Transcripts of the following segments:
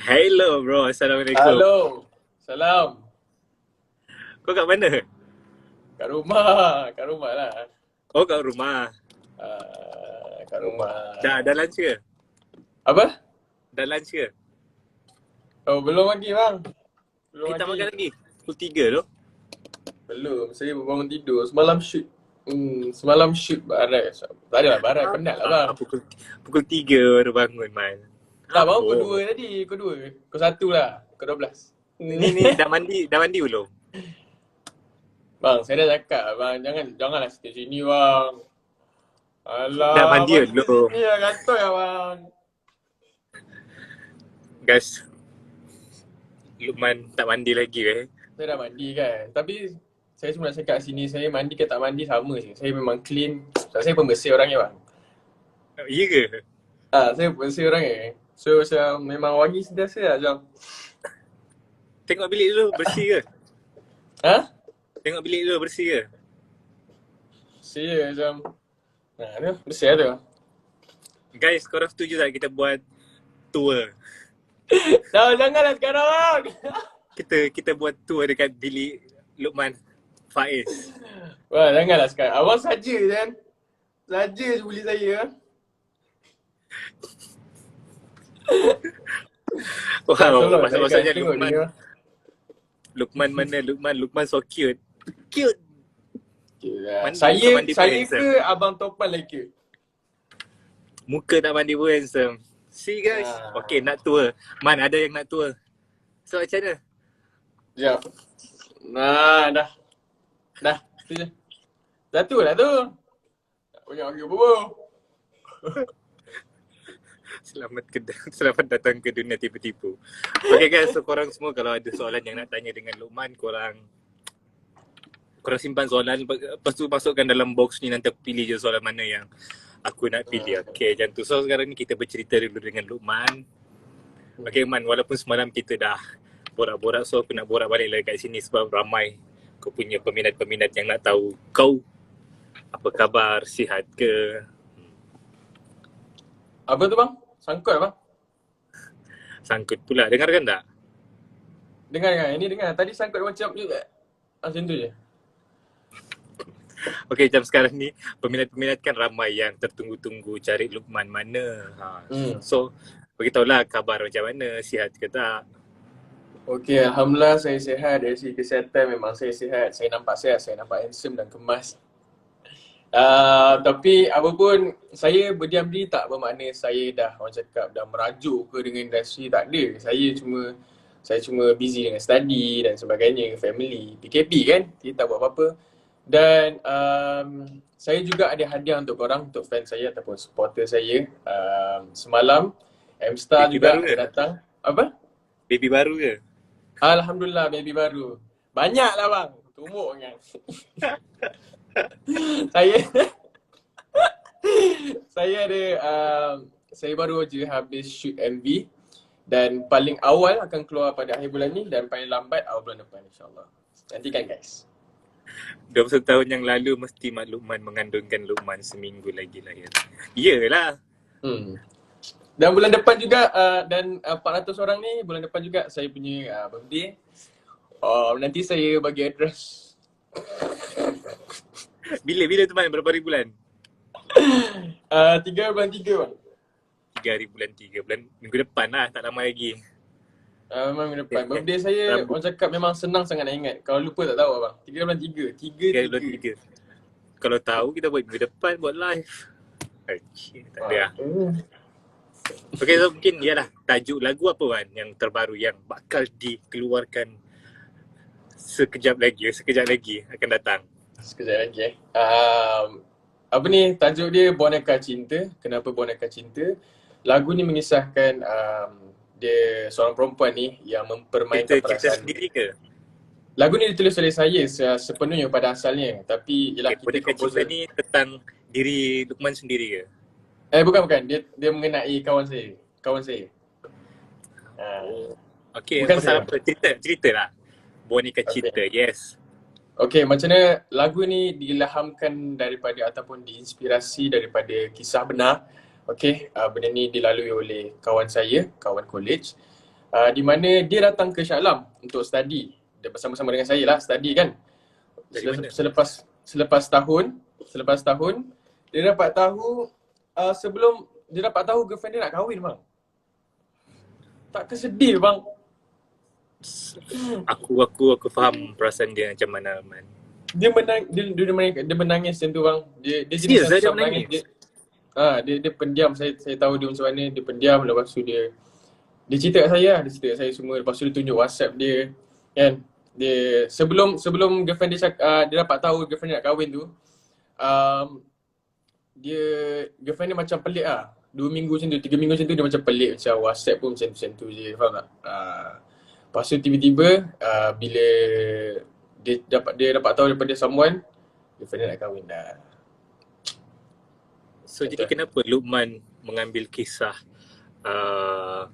Hello bro, Assalamualaikum. Halo, salam. Kau kat mana? Kat rumah lah. Oh kat rumah. Kat Oh, rumah. dah lunch ke? Apa? Dah lunch ke? Oh, belum lagi bang. Belum Tak lagi. makan lagi? Pukul 3 tu? Belum, saya baru bangun tidur. Semalam shoot. Semalam shoot barai. Tak adalah barai, penat lah bang. Pukul 3 baru bangun man. Tak, bangun pukul 2 Apa? tadi. Pukul 2. Pukul 1 lah. Pukul 12. Ni dah mandi belum? Bang, saya dah cakap bang. Janganlah situ sini bang. Dah Alah, mandi abang situ belum? sini lah kata ya bang. Guys, Lukman tak mandi lagi Saya dah mandi kan. Tapi saya cuma nak cakap kat sini, saya mandi ke tak mandi sama je. Saya memang clean. Saya pembersih orangnya bang. Ya ke? Saya pembersih orangnya. So macam memang wangi sentiasa lah macam. Tengok bilik dulu bersih ke? Ha? Tengok bilik dulu bersih ke? Saya macam. Tu bersih lah tu. Guys, korang setuju tak kita buat tour? Janganlah sekarang bang. Kita buat tour dekat bilik Lukman Faiz. Wah, janganlah sekarang. Abang saja kan. Saja je bully saya. Wow, Tolong masa-masanya tengok dia. Lukman mana? Lukman so cute. Cute. Mandi Saya ke mandi pun saya handsome. ke abang Topan lagi ke? Muka tak mandi pun handsome. See guys. Okay, nak tour. Man, ada yang nak tour. So macam mana? Sekejap. Dah. Tu je. Dah tu lah tu. Tak banyak lagi apa-apa. Selamat datang ke dunia tipu-tipu. Okay guys, so korang semua kalau ada soalan yang nak tanya dengan Lukman, korang simpan soalan, lepas tu masukkan dalam box ni, nanti aku pilih je soalan mana yang aku nak pilih. Okay, macam tu. So sekarang ni kita bercerita dulu dengan Lukman. Okay Man, walaupun semalam kita dah borak-borak, so aku nak borak balik lagi kat sini sebab ramai kau punya peminat-peminat yang nak tahu kau apa khabar, sihat ke. Apa tu bang? Sangkut bang? Sangkut pula, dengarkan tak? Dengar. Ini dengar. Tadi sangkut macam juga. Macam tu je. Okay, macam sekarang ni peminat-peminat kan ramai yang tertunggu-tunggu cari Lukman mana. So, beritahulah khabar macam mana, sihat ke tak? Okey, Alhamdulillah saya sihat. Dari segi kesihatan memang saya sihat. Saya nampak sihat, saya nampak handsome dan kemas. Tapi apa pun, saya berdiam diri tak bermakna saya dah, orang cakap, dah merajuk ke dengan industri, tak ada. Saya cuma busy dengan study dan sebagainya, family, PKP kan, kita tak buat apa-apa. Dan saya juga ada hadiah untuk korang, untuk fans saya ataupun supporter saya. Semalam, M-Star Baby juga baru ke? datang. Apa? Baby baru ke? Alhamdulillah, baby baru. Banyak lah bang, tumuk kan. Saya ada, saya baru je habis shoot MV dan paling awal akan keluar pada akhir bulan ni dan paling lambat awal bulan depan insyaAllah. Nantikan guys. 21 tahun yang lalu mesti Mak Lukman mengandungkan Lukman seminggu lagi lahir. Iyalah. Dan bulan depan juga, dan 400 orang ni bulan depan juga saya punya birthday. Nanti saya bagi address. Bila tu Man? Berapa hari bulan? 3 bulan 3 bang. 3 hari bulan 3. Minggu depan lah, tak lama lagi. Memang minggu depan. Birthday saya, orang cakap memang senang sangat nak ingat. Kalau lupa tak tahu abang. 3 bulan 3. 3 bulan 3. Kalau tahu kita buat minggu depan, buat live. Tak ada lah. Okay, so mungkin ialah tajuk lagu apa Man yang terbaru yang bakal dikeluarkan sekejap lagi akan datang. Sekejap lagi apa ni, tajuk dia Boneka Cinta. Kenapa Boneka Cinta? Lagu ni mengisahkan dia seorang perempuan ni yang mempermainkan Kita perasaan. sendiri ke? Lagu ni ditulis oleh saya sepenuhnya pada asalnya. Tapi ialah kita Boneka Cinta komposer. ni tentang diri Lukman sendiri ke? Bukan. Dia mengenai kawan saya. Okay, Bukan pasal saya. apa? Cerita lah. Boneka Cinta, yes. Okay, macam mana lagu ni diilhamkan daripada ataupun diinspirasi daripada kisah benar. Okay, benda ni dilalui oleh kawan saya, kawan college. Di mana dia datang ke Shah Alam untuk study. Dia bersama-sama dengan saya lah study kan. Dari mana? Selepas tahun dia dapat tahu sebelum dia dapat tahu girlfriend dia nak kahwin bang. Tak kesedih bang. Aku faham perasaan dia macam mana, man. Dia menangis macam tu bang. Dia jadi Serius macam dia shock menangis? dia pendiam. Saya tahu dia macam mana. Dia pendiam, lepas tu dia cerita kat saya lah. Dia cerita kat saya semua. Lepas tu dia tunjuk WhatsApp dia kan. Dia sebelum girlfriend dia dapat tahu girlfriend dia nak kahwin tu, um, girlfriend dia macam pelik lah. 2 minggu macam tu, 3 minggu macam tu dia macam pelik, macam WhatsApp pun macam tu je, faham tak? Lepas tu tiba-tiba bila dia dapat tahu daripada someone, girlfriend dia nak kahwin dah. So jadi kenapa Luqman mengambil kisah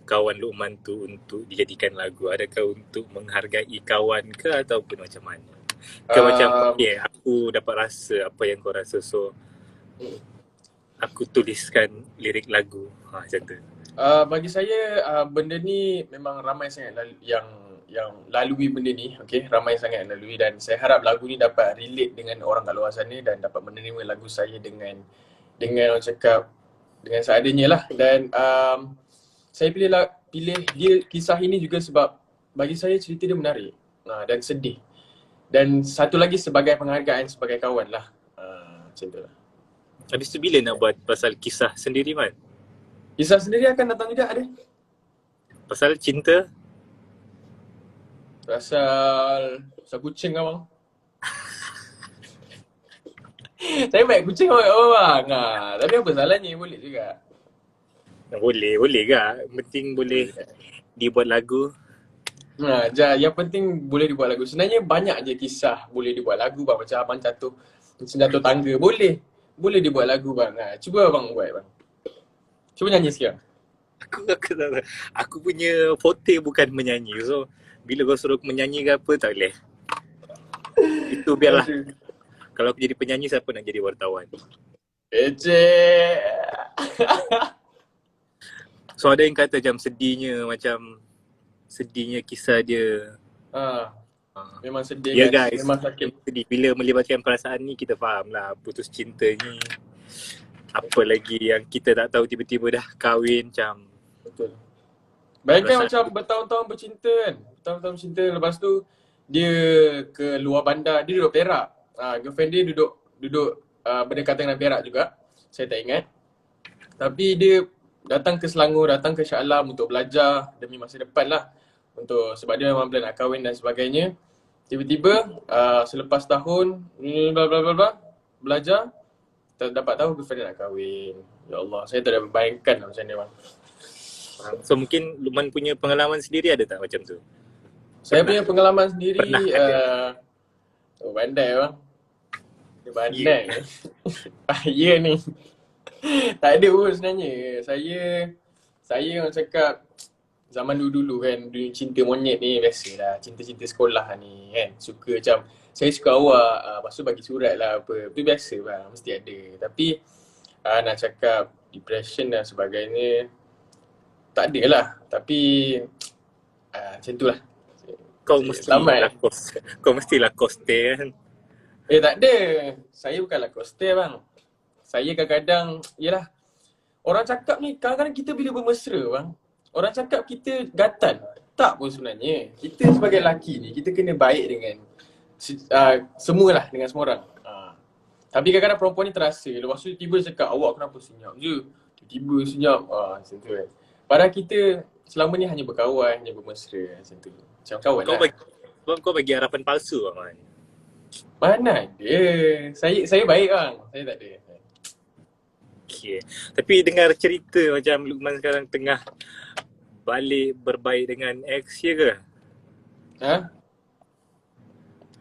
kawan Luqman tu untuk dijadikan lagu? Adakah untuk menghargai kawan ke ataupun macam mana? Ke macam okay, aku dapat rasa apa yang kau rasa, so aku tuliskan lirik lagu macam tu. Bagi saya benda ni memang ramai sangat yang lalui benda ni, okey, ramai sangat yang lalui, dan saya harap lagu ni dapat relate dengan orang kat luar sana dan dapat menerima lagu saya dengan orang cakap dengan seadanya lah. Dan saya pilih dia kisah ini juga sebab bagi saya cerita dia menarik dan sedih, dan satu lagi sebagai penghargaan sebagai kawan lah, macam tu lah. Habis tu bila nak buat pasal kisah sendiri, Man? Kisah sendiri akan datang juga ada. Pasal cinta? Pasal kucing abang. Saya baik kucing abang. Tapi apa salahnya, boleh juga. Boleh ke? Penting boleh dibuat lagu. Yang penting boleh dibuat lagu. Sebenarnya banyak je kisah boleh dibuat lagu bang. Macam abang jatuh tangga. Boleh dibuat lagu bang. Cuba abang buat bang. Cuba nyanyi sekarang. Aku punya forte bukan menyanyi. So bila kau suruh aku menyanyi ke apa, tak boleh. Itu biarlah. Kalau aku jadi penyanyi, siapa nak jadi wartawan? Ecek. So ada yang kata macam sedihnya kisah dia. Memang sedih ya kan. Guys, memang sakit. sedih. Bila melibatkan perasaan ni, kita faham lah putus cinta ni. Apa lagi yang kita tak tahu, tiba-tiba dah kahwin macam. Betul. Bayangkan Perasaan macam bertahun-tahun bercinta kan. Bertahun-tahun bercinta, lepas tu dia ke luar bandar, dia duduk Perak. Girlfriend dia duduk berdekatan dengan Perak juga. Saya tak ingat. Tapi dia datang ke Selangor, datang ke Shah Alam untuk belajar demi masa depan lah. Sebab dia memang plan nak kahwin dan sebagainya. Tiba-tiba selepas tahun bla bla bla bla belajar, dapat tahu girlfriend dia nak kahwin. Ya Allah, saya tak dapat bayangkan lah macam ni bang. So mungkin Luqman punya pengalaman sendiri ada tak macam tu? Saya punya pengalaman sendiri, Pernah ada. Pandai bang. Dia pandai. Ya ni. Tak ada pun sebenarnya. Saya orang cakap zaman dulu-dulu kan, dunia cinta monyet ni biasalah. Cinta-cinta sekolah ni kan. Suka macam, saya suka awak, lepas tu bagi surat lah apa. Itu biasa bang, mesti ada. Tapi nak cakap depression dan sebagainya, tak ada lah. Tapi macam tu lah. Kau mestilah koste kan? Tak ada. Saya bukanlah koste bang. Saya kadang-kadang, yelah, orang cakap ni, kadang-kadang kita bila bermesra bang, orang cakap kita gatal. Tak pun sebenarnya. Kita sebagai lelaki ni, kita kena baik dengan semualah, dengan semua orang. Tapi kadang-kadang perempuan ni terasa. Lepas tu tiba cakap, awak kenapa senyap je? Tiba-tiba senyap. Macam tu kan. Padahal kita selama ni hanya berkawan, hanya bermesra macam tu. Macam kawan lah. Kau bagi harapan palsu bang. Mana ada. Saya baik bang. Saya tak ada. Okay. Tapi dengar cerita macam Luqman sekarang tengah balik berbaik dengan ex, ya ke?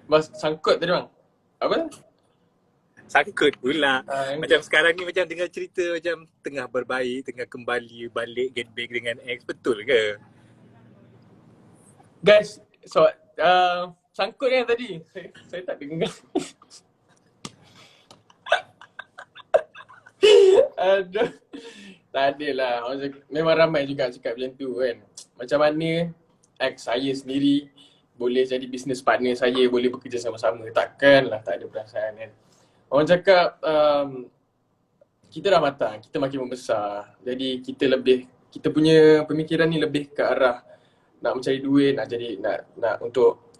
Mas sangkut tadi bang. Apa? Sangkut pula. Macam sekarang ni macam dengar cerita macam tengah berbaik, tengah kembali balik get back dengan ex, betul ke? Guys, so sangkut kan tadi. Saya tak dengar. Aduh. Tak ada lah. Memang ramai juga cakap macam tu kan. Macam mana saya sendiri boleh jadi business partner saya, boleh bekerja sama-sama. Takkanlah tak ada perasaan kan. Orang cakap kita dah matang, kita makin membesar. Jadi kita punya pemikiran ni lebih ke arah nak mencari duit, nak untuk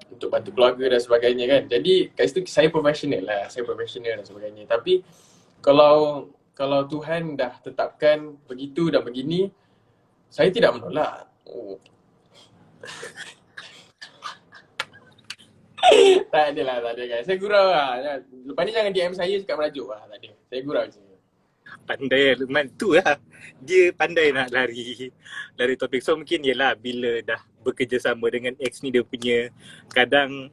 untuk bantu keluarga dan sebagainya kan. Jadi kat situ saya profesional dan sebagainya. Tapi kalau Tuhan dah tetapkan begitu dan begini, saya tidak menolak. Tak ada guys. Saya gurau lah. Lepas ni jangan DM saya cakap merajuk lah. Tak ada. Saya gurau je. Pandai Lukman tu lah. Dia pandai nak lari topik. So mungkin yelah bila dah bekerja sama dengan ex ni dia punya kadang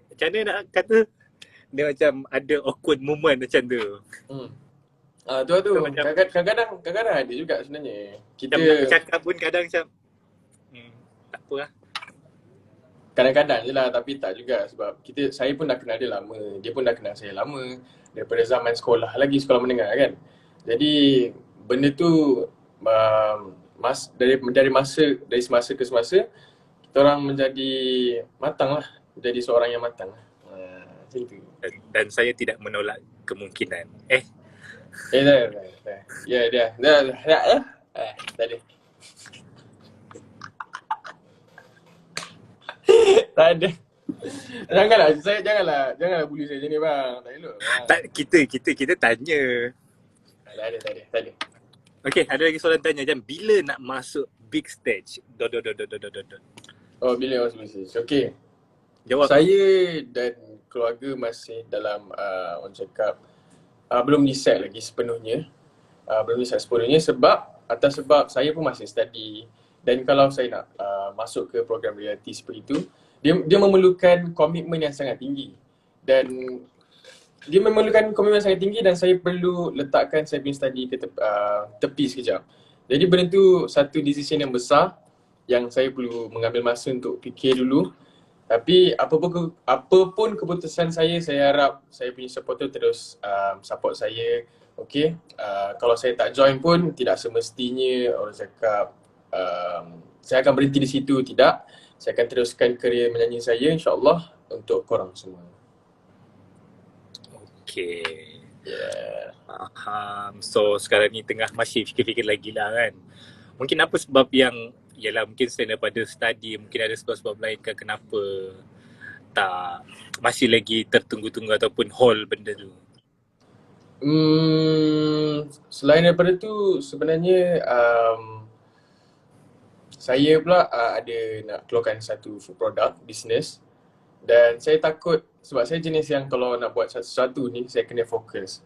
macam mana nak kata, dia macam ada awkward moment macam tu. Tu lah tu. Kadang-kadang ada juga sebenarnya. Macam nak bercakap pun kadang macam tak apa lah. Kadang-kadang je lah, tapi tak juga sebab saya pun dah kenal dia lama, dia pun dah kenal saya lama daripada zaman sekolah lagi, sekolah menengah kan. Jadi benda tu dari semasa ke semasa kita orang menjadi matang lah, menjadi seorang yang matang lah. Macam tu. Dan saya tidak menolak kemungkinan. Dah. Tak ada. Tak ada. Janganlah bully saya macam ni bang. Tak elok. Tak, kita tanya. Tak ada. Okay, ada lagi soalan tanya macam bila nak masuk big stage? Oh, bila masuk bisnes. Okay. Jawab. Saya dan keluarga masih dalam orang cakap belum decide lagi sepenuhnya. Sebab saya pun masih study. Dan kalau saya nak masuk ke program reality seperti itu, dia memerlukan komitmen yang sangat tinggi. Dan saya perlu letakkan saya punya study ke tepi sekejap. Jadi benda tu satu decision yang besar yang saya perlu mengambil masa untuk fikir dulu. Tapi apapun keputusan saya harap saya punya supporter terus support saya. Okay, kalau saya tak join pun tidak semestinya orang cakap saya akan berhenti di situ, tidak. Saya akan teruskan kerjaya menyanyi saya insyaAllah untuk korang semua. Okay. Yeah. Faham. So sekarang ni tengah masih fikir-fikir lagi lah kan. Mungkin apa sebab yang, yalah mungkin selain daripada study, mungkin ada sebab-sebab lain kan kenapa tak masih lagi tertunggu-tunggu ataupun hold benda tu? Selain daripada tu sebenarnya saya pula ada nak keluarkan satu food product business dan saya takut sebab saya jenis yang kalau nak buat sesuatu ni saya kena fokus.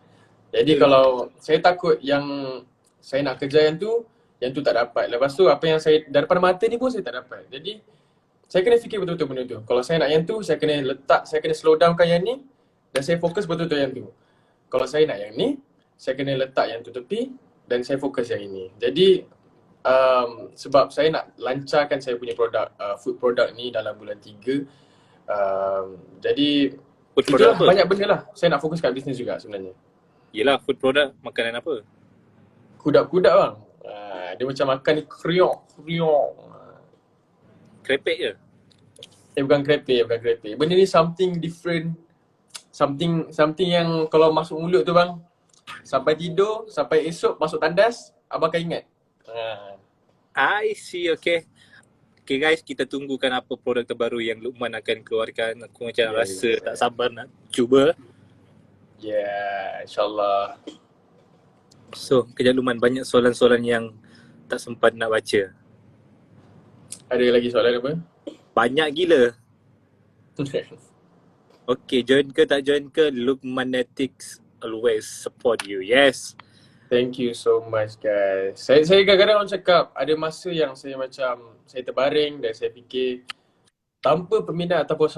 Jadi kalau saya takut yang saya nak kerja yang tu tak dapat. Lepas tu apa yang saya daripada mata ni pun saya tak dapat. Jadi saya kena fikir betul-betul benda tu. Kalau saya nak yang tu, saya kena slow downkan yang ni dan saya fokus betul-betul yang tu. Kalau saya nak yang ni, saya kena letak yang tu tepi dan saya fokus yang ini. Jadi sebab saya nak lancarkan saya punya produk, food product ni dalam bulan 3. Jadi Food product apa? banyak benda lah. Saya nak fokus kat bisnes juga sebenarnya. Yelah, food product makanan apa? Kudak-kudak bang. Dia macam makan ni kriok. Krepek je? Bukan krepek. Benda ni something different. Something yang kalau masuk mulut tu bang, sampai tidur, sampai esok masuk tandas, abang akan ingat. I see, okay. Okay guys, kita tunggukan apa produk terbaru yang Lukman akan keluarkan. Aku macam rasa tak sabar nak cuba. InsyaAllah. So, kejap Lukman, banyak soalan-soalan yang tak sempat nak baca. Ada lagi soalan apa? Banyak gila. Okay, join ke tak join ke, Lukmanetics always support you. Yes. Thank you so much guys. Saya kadang-kadang orang cakap ada masa yang saya macam saya terbaring dan saya fikir tanpa peminat ataupun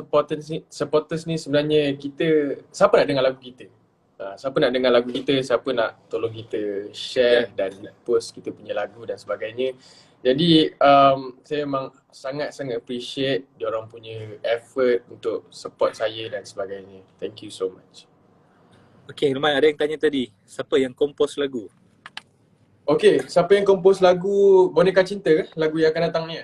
supporters ni sebenarnya siapa nak dengar lagu kita? Siapa nak dengar lagu kita, siapa nak tolong kita share dan post kita punya lagu dan sebagainya. Jadi saya memang sangat-sangat appreciate diorang punya effort untuk support saya dan sebagainya. Thank you so much. Okay, Lukman, ada yang tanya tadi, siapa yang kompos lagu? Okay, siapa yang kompos lagu Boneka Cinta ke? Lagu yang akan datang ni?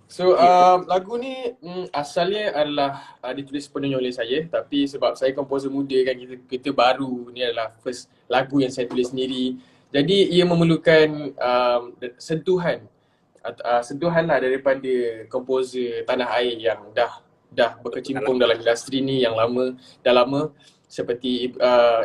So Ya, lagu ni asalnya adalah ditulis sepenuhnya oleh saya, tapi sebab saya komposer muda kan, kita baru, ni adalah first lagu yang saya tulis sendiri. Jadi ia memerlukan sentuhan sentuhan lah daripada komposer tanah air yang dah berkecimpung dalam industri ni yang lama, dah lama, seperti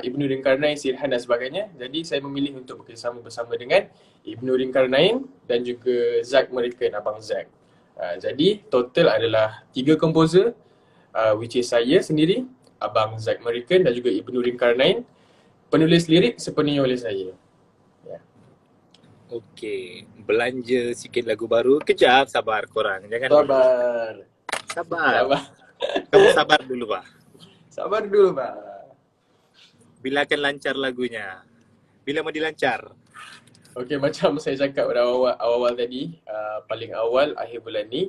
Ibnu Ringkarnain, Sirhan dan sebagainya. Jadi saya memilih untuk bekerjasama bersama dengan Ibnu Ringkarnain dan juga Zack American, Abang Zack. Jadi total adalah 3 komposer, which is saya sendiri, Abang Zack American dan juga Ibnu Ringkarnain. Penulis lirik sepenuhnya oleh saya. okey. Belanja sikit lagu baru. Kejap, sabar korang. Jangan dulu. Sabar. Sabar. Sabar. Kamu sabar dulu, Pak. Sabar dulu, Pak. Bila akan lancar lagunya? Bila mau dilancar? Okay, macam saya cakap pada awal tadi, paling awal akhir bulan ni,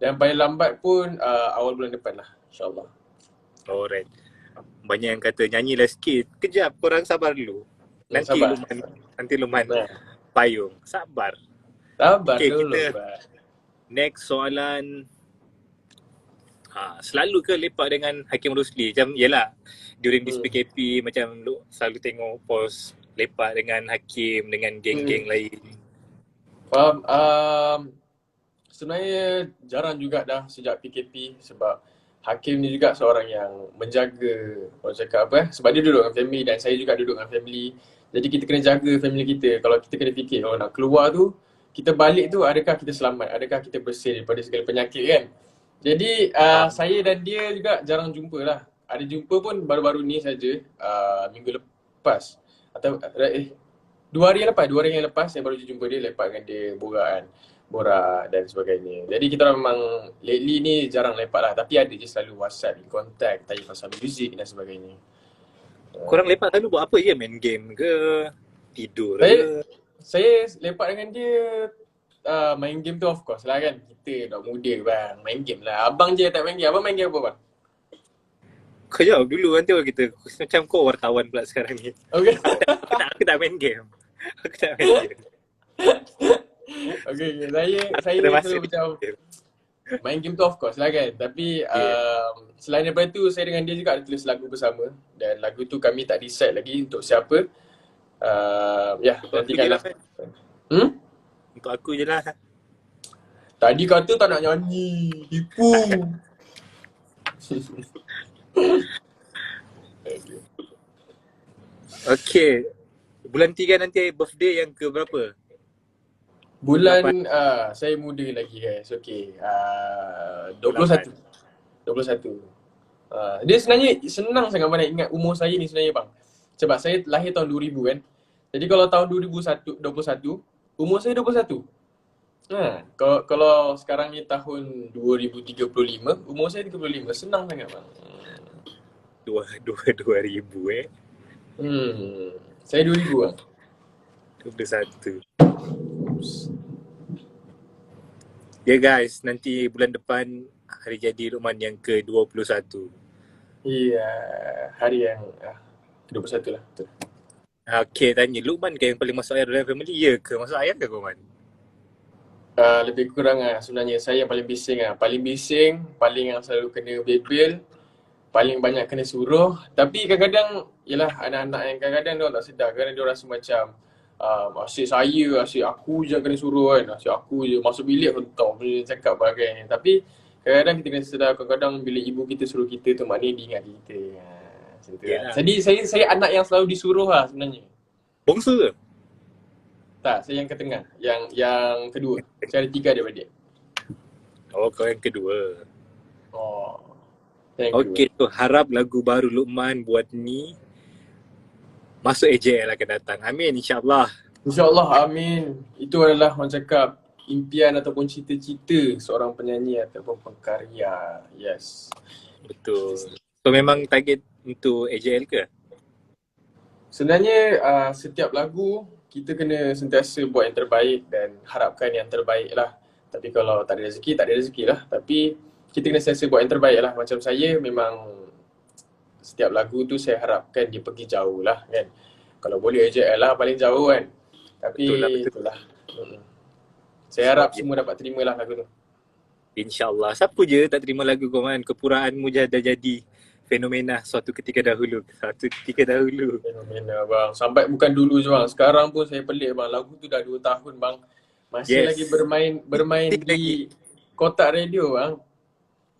dan paling lambat pun awal bulan depan lah, insyaAllah. Alright. Banyak yang kata nyanyilah sikit. Kejap, korang sabar dulu. Nanti Sabar. Luman Nah, payung. Sabar. sabar Okay, dulu, kita- Pak. Next soalan. Selalu ke lepak dengan Hakim Rosli? Macam yelah, during this PKP macam lu selalu tengok post lepak dengan Hakim, dengan geng-geng lain. Faham. Sebenarnya jarang juga dah sejak PKP sebab Hakim ni juga seorang yang menjaga, orang cakap apa, sebab dia duduk dengan family dan saya juga duduk dengan family. Jadi kita kena jaga family kita. Kalau kita kena fikir, kalau nak keluar tu, kita balik tu adakah kita selamat, adakah kita bersih daripada segala penyakit kan. Jadi saya dan dia juga jarang jumpa lah. Ada jumpa pun baru-baru ni saja, minggu lepas. Atau 2 hari yang lepas saya baru jumpa dia, lepak dengan dia, borak dan sebagainya. Jadi kita orang memang lately ni jarang lepak lah, tapi ada je selalu WhatsApp, in contact, tanya pasal music dan sebagainya. Korang lepak selalu buat apa je? Main game ke? Tidur Saya- ke? Saya lepak dengan dia main game tu of course lah kan. Kita dah muda bang, main game lah. Abang je tak main game. Abang main game apa bang? Kau jawab dulu nanti orang kita. Macam kau wartawan pula sekarang ni. Okay. Aku tak main game. Aku tak main game. Okay. Saya Ada masa selalu macam main game tu of course lah kan. Tapi selain daripada tu, saya dengan dia juga ada tulis lagu bersama. Dan lagu tu kami tak decide lagi untuk siapa. Nantikanlah. Untuk aku je lah. Tadi kata tak nak nyanyi. Tipu. Okay. Bulan 3 nanti birthday yang ke berapa? Bulan saya muda lagi guys. Okay. 21. 21. Dia sebenarnya senang sangat mana ingat umur saya ni sebenarnya bang. Sebab saya lahir tahun 2000 kan. Jadi kalau tahun 2021, umur saya 21. Kalau sekarang ni tahun 2035, umur saya 35. Senang sangat bang. 2000 Saya 2000 bang. 21. Ya guys, nanti bulan depan hari jadi Luqman yang ke-21. Iya, hari yang 21 lah. Betul. Okay, tanya Luqman ke yang paling masuk ayah dalam family? Ya ke? Masuk ayah ke Luqman? Lebih kurang sebenarnya saya yang paling bising Paling bising, paling yang selalu kena bebel, paling banyak kena suruh. Tapi kadang-kadang, yelah anak-anak yang kadang-kadang dia tak sedar. Kadang dia rasa macam asyik saya, asyik aku je kena suruh kan. Asyik aku je masuk bilik hentak boleh cakap bagainya. Tapi kadang-kadang kita kena sedar, kadang-kadang bila ibu kita suruh kita tu maknanya dia ingat kita. Macam tu lah. Jadi saya anak yang selalu disuruh lah sebenarnya. Bongsu ke? Tak, saya yang ketengah. Yang kedua. Saya ada 3 daripada dia. Oh, kau yang kedua. Saya yang Okay, tu harap lagu baru Luqman buat ni masuk AJL akan datang. Amin, insyaAllah. InsyaAllah, amin. Itu adalah orang cakap impian ataupun cita-cita seorang penyanyi ataupun pengkarya. Yes. Betul. So memang target untuk AJL ke? Sebenarnya setiap lagu kita kena sentiasa buat yang terbaik dan harapkan yang terbaik lah. Tapi kalau tak ada rezeki, tak ada rezeki lah. Tapi kita kena sentiasa buat yang terbaik lah. Macam saya memang setiap lagu tu saya harapkan dia pergi jauh lah kan. kalau boleh AJL lah paling jauh kan. Tapi Betul lah, betul. itulah. Saya harap Sebab semua dapat terima lah lagu tu. InsyaAllah. Siapa je tak terima lagu kau, Man? Kepuraanmu dah jadi fenomena suatu ketika dahulu. Satu ketika dahulu. Fenomena bang. Sampai bukan dulu je bang. Sekarang pun saya pelik bang. Lagu tu dah 2 tahun bang. Masih Yes. lagi bermain Still lagi. di kotak radio bang.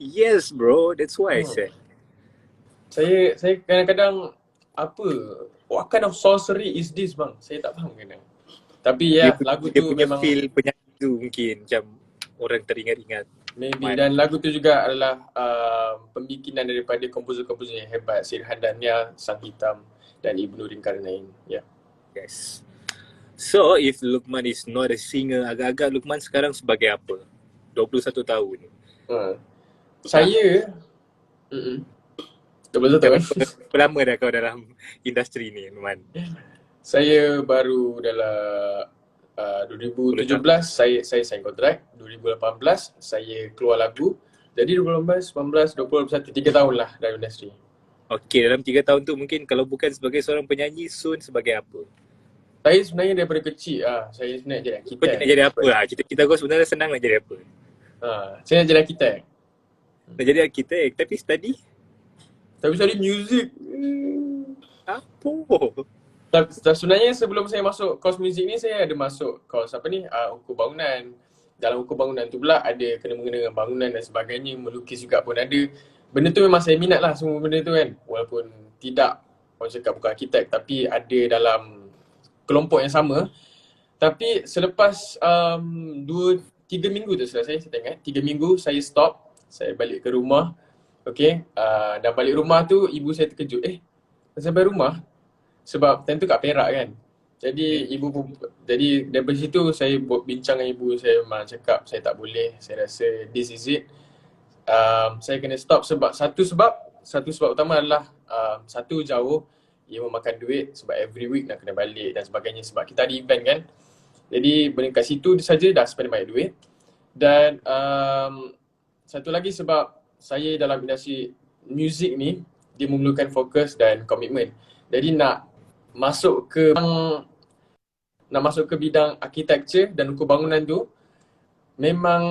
Yes, bro. That's why I Hmm. said. Saya kadang-kadang what kind of sorcery is this bang? Saya tak faham kadang. Tapi ya, lagu Dia tu punya memang feel penyanyi tu mungkin macam orang teringat-ingat. maybe. Man. Dan lagu tu juga adalah pembikinan daripada komposer-komposer yang hebat, Syed Handania, Sang Hitam dan Ibnu Nurin Karnain. Ya. Yes. So, if Luqman is not a singer, agak-agak Luqman sekarang sebagai apa? 21 tahun. Saya 21 tahun. Berapa lama dah kau dalam industri ni, Man? Saya baru dalam 2017 saya sign kontrak, 2018 saya keluar lagu. Jadi 2018, 19, 20, 21, 3 tahun lah dalam industri. Okay, dalam 3 tahun tu mungkin kalau bukan sebagai seorang penyanyi, soon sebagai apa? Saya sebenarnya daripada kecil saya sebenarnya jadi Kau arkitek. nak jadi apa lah? Cita-cita kau sebenarnya senang nak jadi apa? Saya nak jadi arkitek. Nak jadi arkitek, tapi study Tapi study music. apa? Sebenarnya sebelum saya masuk kos muzik ni, saya ada masuk kos ukur bangunan. Dalam ukur bangunan tu pula ada kena-mengena dengan bangunan dan sebagainya, melukis juga pun ada. Benda tu memang saya minat lah, semua benda tu kan. Walaupun tidak, orang cakap bukan arkitek, tapi ada dalam kelompok yang sama. Tapi selepas 3 minggu tu selesai, saya tengok 3 minggu saya stop, saya balik ke rumah. Okay, dan balik rumah tu ibu saya terkejut, sampai rumah? Sebab time tu kat Perak kan. Jadi jadi daripada situ saya bincang dengan ibu saya, memang cakap saya tak boleh, saya rasa this is it. Saya kena stop satu sebab utama adalah satu jauh, ia memakan duit sebab every week nak kena balik dan sebagainya sebab kita ada event kan. Jadi benda kat situ saja dah spend banyak duit. Dan satu lagi sebab saya dalam industri muzik ni, dia memerlukan fokus dan komitmen. Jadi nak masuk ke bidang architecture dan ukur bangunan tu memang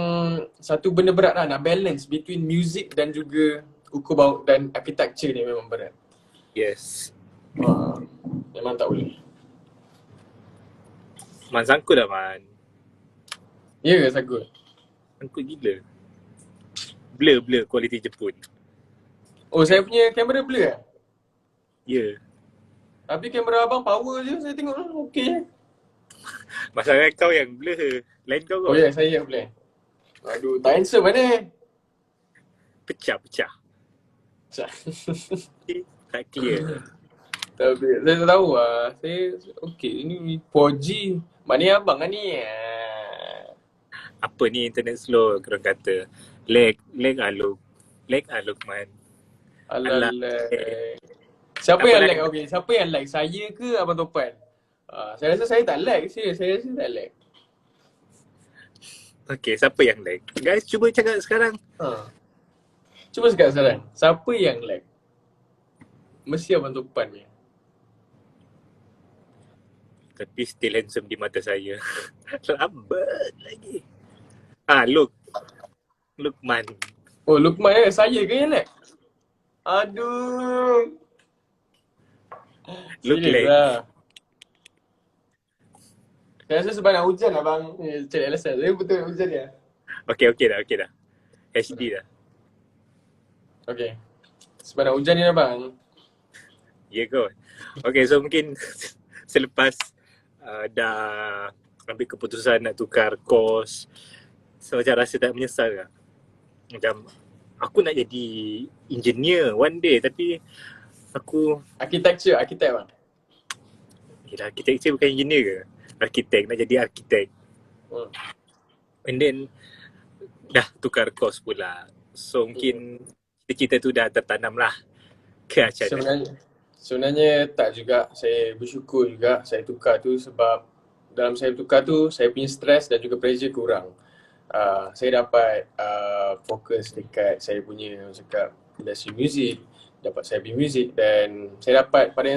satu benda berat lah, nak balance between music dan juga ukur bangunan dan architecture ni memang berat. Yes. Memang tak boleh. Man, sangkut dah, Man. Ya ke sangkut? Sangkut gila. Blur kualiti Jepun. Oh, saya punya kamera blur lah. Ya. Tapi kamera abang power je, saya tengok okey. Masalah kau yang blur. Lain kau Oh ya, saya yang boleh. Aduh, tak handsome mana? Pecah. Tak clear. Tapi saya tak tahu lah. Saya okey, ini 4G. Mana abang kan ni? Apa ni internet slow korang kata. Lag aluk. Lag aluk, Man. Alah. Siapa Apa yang lag? lag? Okey, siapa yang lag? Saya ke Abang Topan? Saya rasa saya tak lag. Serius, saya rasa tak lag. Okay, siapa yang lag? Guys, cuba cakap sekarang. Cuba cakap sekarang. Siapa yang lag? Mesti Abang Topan ni. Tapi still handsome di mata saya. Lambat lagi. Luqman. Oh, Luqman saya ke yang lag? Aduh. Look Serius lag. lah. Saya rasa sebab nak hujan abang cari alasan. Saya betul nak hujan dia. Okay dah. HD dah. Okay. Sebab nak hujan ni abang. Ya kot. Okay, so mungkin selepas dah ambil keputusan nak tukar course, so macam rasa tak menyesal ke? Macam aku nak jadi engineer one day, tapi aku Arkitek bang. yelah, architecture bukan engineer ke? Arkitek, nak jadi arkitek. And then dah tukar course pula. So mungkin cita-cita tu dah tertanam lah ke macam mana? Sebenarnya tak juga. Saya bersyukur juga saya tukar tu sebab dalam saya tukar tu saya punya stres dan juga pressure kurang. Saya dapat fokus dekat saya punya cakap industri muzik dapat saya beli muzik, dan saya dapat pada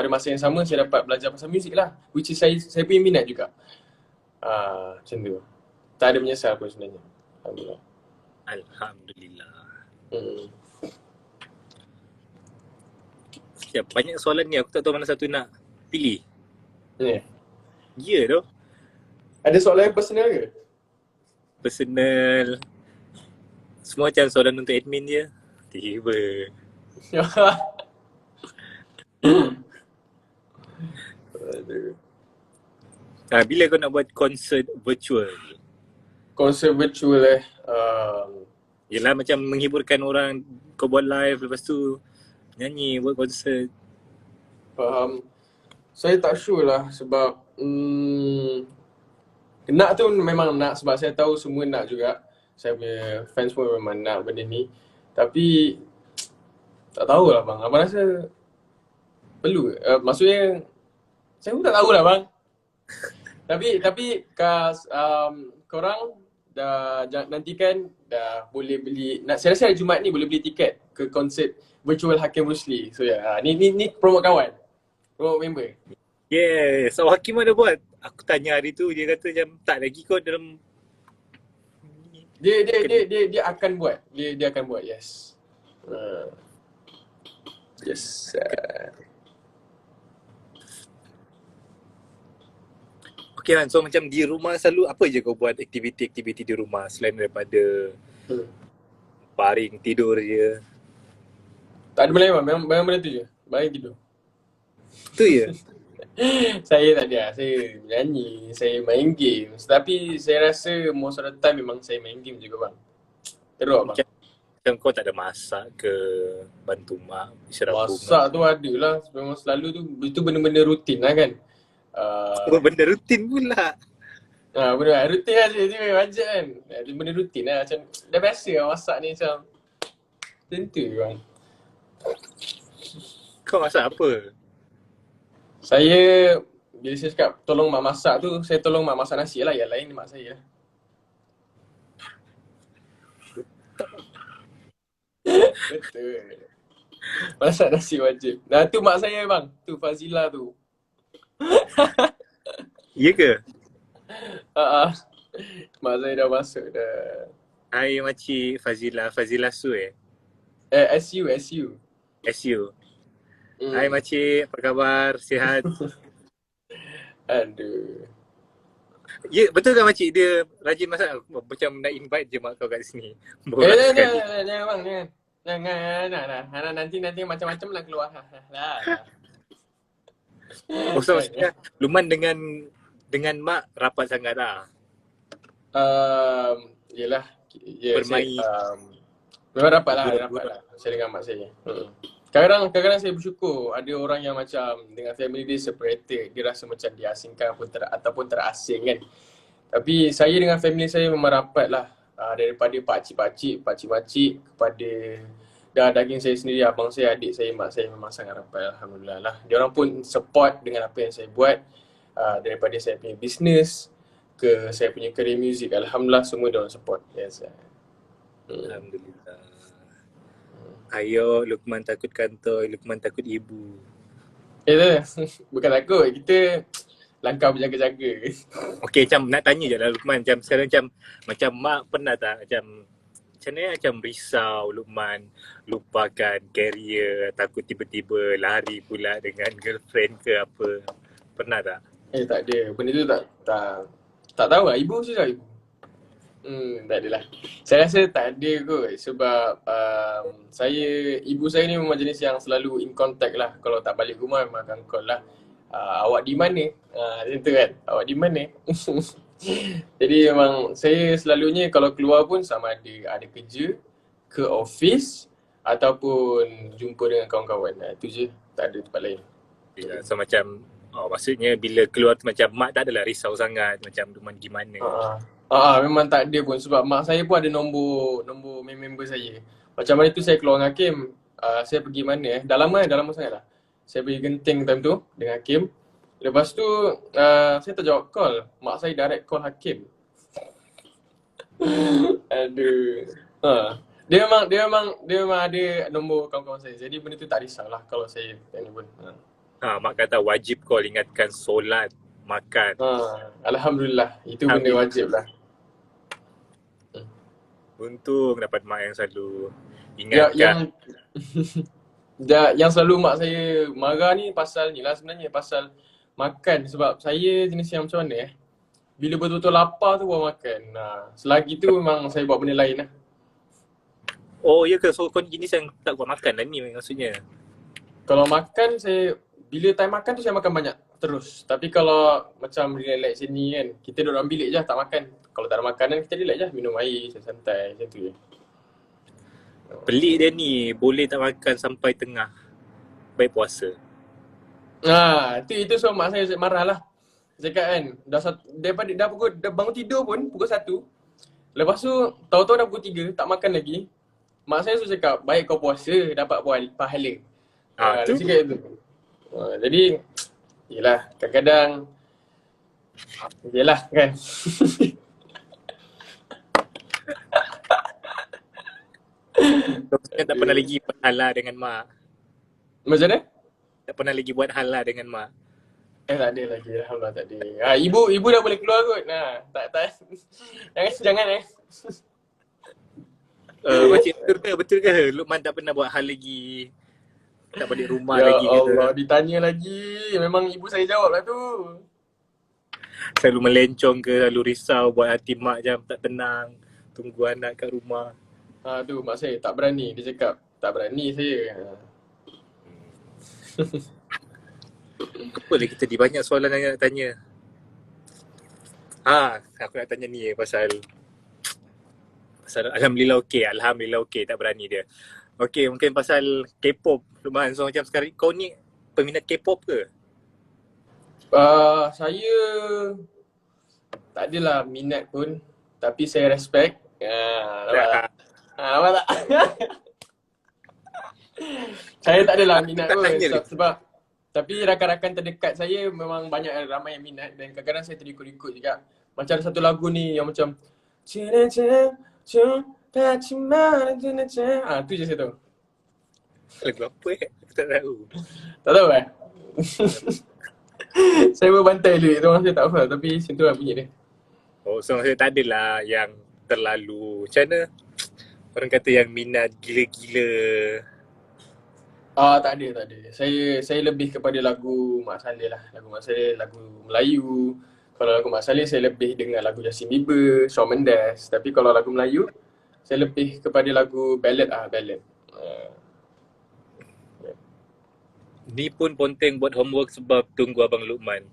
masa yang sama saya dapat belajar pasal muzik lah, which is saya punya minat juga. Macam tu. Tak ada menyesal pun sebenarnya. Alhamdulillah. Alhamdulillah. Hmm. Siap, banyak soalan ni, aku tak tahu mana satu nak pilih. Yeah. Ya tu. Ada soalan yang personal ke? Personal. Semua macam soalan untuk admin je. Tiba. Aduh. Bila kau nak buat konsert virtual? Konsert virtual Yelah macam menghiburkan orang, kau buat live, lepas tu nyanyi, buat konsert. faham. Saya tak sure lah sebab nak tu memang nak, sebab saya tahu semua nak juga. Saya punya fans pun memang nak benda ni. Tapi tak tahulah bang. Abang rasa perlu ke? Maksudnya saya pun tak tahulah bang. Tapi korang dah nantikan dah boleh beli. Saya rasa hari Jumaat ni boleh beli tiket ke konsert virtual Hakim Rusli. So ni promote kawan. Promote member. Yes, Hakim ada buat. Aku tanya hari tu, dia kata macam tak lagi kau dalam. Dia akan buat. Dia akan buat, yes. Yes. Okay kan, so macam di rumah selalu apa je kau buat aktiviti-aktiviti di rumah selain daripada baring tidur je? Tak ada benda lain bang, memang benda tu je. Baring tidur. Tu je? Saya tak ada. Saya nyanyi, saya main game. Tapi saya rasa most of the time memang saya main game juga bang. Teruk bang. Macam kau tak ada masak ke, bantu mak, isyarat Masak tu ada lah. Memang selalu tu, itu benda-benda rutin lah kan. Benda rutin pula. Benda rutin lah je wajar kan. Benda rutin lah, macam dah biasa lah masak ni macam tentu bang. Kau masak apa? Saya, bila saya cakap tolong mak masak tu, saya tolong mak masak nasi lah. Yang lain mak saya. Betul. Masak nasi wajib. Nah tu mak saya bang. Tu Fazila tu. Ya ke? Mak saya dah masuk dah. Hai makcik Fazila Su SU. SU. Hai makcik, apa khabar? Sihat? Aduh. Ya, betul kan makcik dia rajin masak? Macam nak invite je mak kau kat sini. Borak sekali. Jangan bang, jangan. Nanti macam-macam lah keluar. Oh, so maksudnya Luqman dengan mak rapat sangat lah. Yelah. Bermain. Memang rapat lah. Saya dengan mak saya. Kadang-kadang saya bersyukur ada orang yang macam dengan family dia separated. Dia rasa macam diasingkan ataupun terasing kan. Tapi saya dengan family saya memang rapat lah. Daripada pakcik-pakcik kepada daging saya sendiri, abang saya, adik saya, mak saya memang sangat rapat. Alhamdulillah lah. Dia orang pun support dengan apa yang saya buat. Daripada saya punya business ke saya punya career music. Alhamdulillah semua dia orang support. Yes. Alhamdulillah. Ayo, Luqman takut kantor, Luqman takut ibu. Bukan takut, kita langkah berjaga-jaga. Okay, macam nak tanya je lah Luqman, macam sekarang macam mak pernah tak macam mana macam risau Luqman lupakan career, takut tiba-tiba lari pula dengan girlfriend ke apa? Pernah tak? Tak ada. Benda tu tak tahu lah. Ibu susah ibu. Tak adalah. Saya rasa tak ada kot sebab ibu saya ni memang jenis yang selalu in contact lah. Kalau tak balik rumah memang akan call lah. Awak di mana? Macam tu kan. Awak di mana? Jadi memang saya selalunya kalau keluar pun sama ada kerja, ke office ataupun jumpa dengan kawan-kawan. Itu je. Tak ada tempat lain. So macam maksudnya bila keluar tu macam mak tak adalah risau sangat macam Luqman gimana. Memang tak ada pun sebab mak saya pun ada nombor member saya. Macam mana tu saya keluar dengan Hakim, saya pergi mana dah lama sangat lah. Saya pergi Genting time tu dengan Hakim. Lepas tu saya tak jawab call, mak saya direct call Hakim. Aduh. dia memang ada nombor kawan-kawan saya. Jadi benda tu tak risaulah kalau saya ni pun. Mak kata wajib kau ingatkan solat, makan. Alhamdulillah, itu benda Alhamdulillah. wajib lah. Untung dapat mak yang selalu Ya, ingatkan. yang selalu mak saya marah ni pasal ni lah sebenarnya, pasal makan. Sebab saya jenis yang macam mana bila betul-betul lapar tu baru makan. Selagi tu memang saya buat benda lain lah. Oh ya ke? So kau jenis yang tak buat makan lah ni maksudnya. Kalau makan saya, bila time makan tu saya makan banyak terus. Tapi kalau macam relax sini kan, kita duduk dalam bilik je tak makan. Kalau tak ada makanan kita relax je, minum air santai macam tu je. Pelik dia ni, boleh tak makan sampai tengah. Baik puasa. Itu so mak saya marah lah. Cakap kan, dah bangun tidur pun pukul 1. Lepas tu tahu-tahu dah pukul 3 tak makan lagi. Mak saya suruh cakap, baik kau puasa dapat pahala. Dia Tu cakap tu. Jadi yelah, kadang-kadang yelah kan. kan tak pernah lagi buat hal lah dengan mak. Macam mana? Tak pernah lagi buat hal lah dengan mak. Tak ada lagi. Alhamdulillah tak ada. Ibu dah boleh keluar kot. Tak. Jangan. Betul ke? Luqman tak pernah buat hal lagi. Tak balik rumah Ya lagi Allah, ke? ditanya lagi. Memang ibu saya jawab lah tu. Selalu melencong ke, selalu risau buat hati mak jam tak tenang. Tunggu anak kat rumah. Tu mak saya tak berani. Dia cakap, tak berani saya. Apa lagi tadi? Banyak soalan yang nak tanya. Aku nak tanya ni pasal Alhamdulillah okey, tak berani dia. Okey, mungkin pasal K-pop. Luqman, so macam sekarang kau ni peminat K-pop ke? Saya tak adalah minat pun. Tapi saya respect. Nampak tak? Nampak tak? Saya tak adalah minat Tak pun. tanya lagi. Sebab tapi rakan-rakan terdekat saya memang ramai yang minat. Dan kadang-kadang saya terikut-ikut juga. Macam ada satu lagu ni yang macam tu je saya tahu. Lagu apa Aku tak tahu. Tak tahu Saya berbantai lirik tu, saya tak hafal tapi macam tu lah bunyi dia. Oh, so maksudnya tak adalah yang terlalu macam mana orang kata yang minat gila-gila. Tak ada. Saya lebih kepada lagu Mak Saleh lah. Lagu Mak Saleh, lagu Melayu. Kalau lagu Mak Saleh saya lebih dengar lagu Justin Bieber, Shawn Mendes. Tapi kalau lagu Melayu saya lebih kepada lagu ballad ballad. Ni pun ponteng buat homework sebab tunggu Abang Luqman.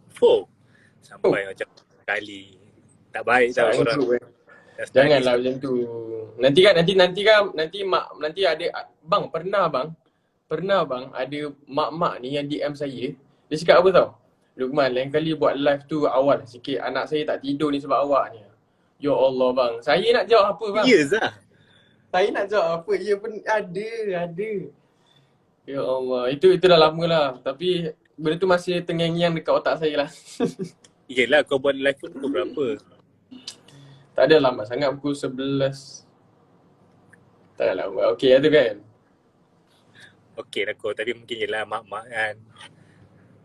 Sampai macam kali. Tak baik tau Sayang korang. tu Janganlah macam tu. Nanti ada Pernah bang ada mak-mak ni yang DM saya. Dia cakap apa tau? Luqman, lain kali buat live tu awal sikit. Anak saya tak tidur ni sebab awak ni. Ya Allah bang. Saya nak jawab apa bang? Yes lah. Saya nak jawab apa? Ya pun ada. Ya Allah. Itu dah lama lah. Tapi benda tu masih terngiang-ngiang dekat otak saya lah. Yelah, kau buat live pun pukul berapa? Tak ada lama sangat, pukul 11. Tak ada lama. Okey lah tu kan? Okey lah kau, tapi mungkin yelah mak-mak kan.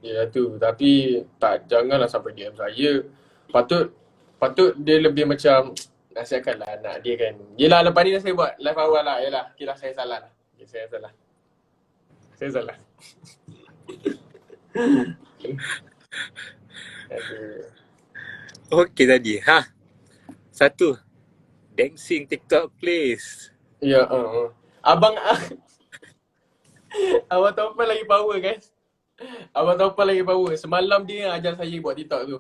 Ya tu, tapi janganlah sampai DM saya. Patut dia lebih macam nasihatkanlah anak dia kan. Yelah, lepas ni saya buat live awal lah. Yelah, kira saya salah lah. Saya salah. Okey tadi. Satu. Dancing TikTok please. Ya, Abang tahu apa lagi power guys? Abang tahu apa lagi power? Semalam dia ajar saya buat TikTok tu.